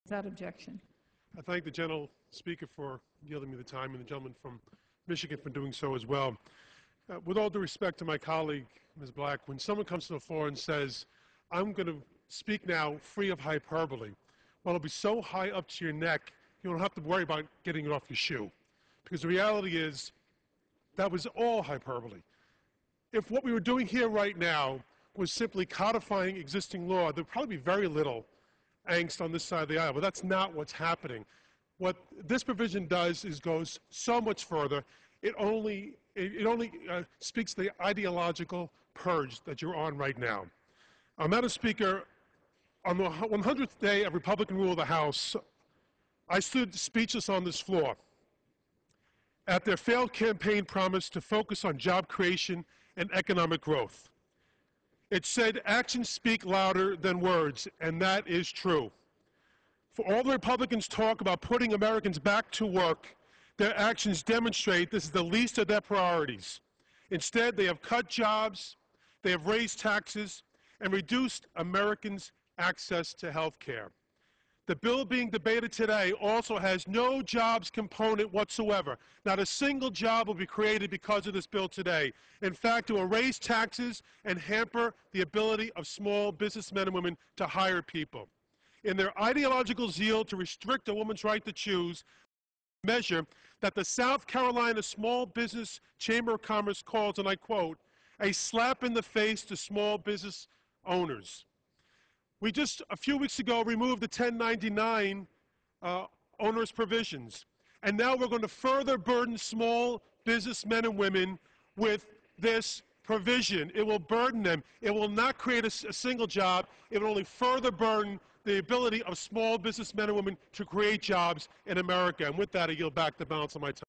Without objection. I thank the General Speaker for yielding me the time and the gentleman from Michigan for doing so as well. With all due respect to my colleague, Ms. Black, when someone comes to the floor and says, I'm going to speak now free of hyperbole, well, it'll be so high up to your neck, you don't have to worry about getting it off your shoe. Because the reality is, that was all hyperbole. If what we were doing here right now was simply codifying existing law, there'd probably be very little angst on this side of the aisle, but that's not what's happening. What this provision does is goes so much further. It only speaks to the ideological purge that you're on right now. Madam Speaker, on the 100th day of Republican rule of the House, I stood speechless on this floor at their failed campaign promise to focus on job creation and economic growth. It said actions speak louder than words, and that is true. For all the Republicans talk about putting Americans back to work, their actions demonstrate this is the least of their priorities. Instead, they have cut jobs, they have raised taxes, and reduced Americans' access to health care. The bill being debated today also has no jobs component whatsoever. Not a single job will be created because of this bill today. In fact, it will raise taxes and hamper the ability of small businessmen and women to hire people. In their ideological zeal to restrict a woman's right to choose, measure that the South Carolina Small Business Chamber of Commerce calls, and I quote, a slap in the face to small business owners. We just, a few weeks ago, removed the 1099 onerous provisions. And now we're going to further burden small businessmen and women with this provision. It will burden them. It will not create a single job. It will only further burden the ability of small businessmen and women to create jobs in America. And with that, I yield back the balance of my time.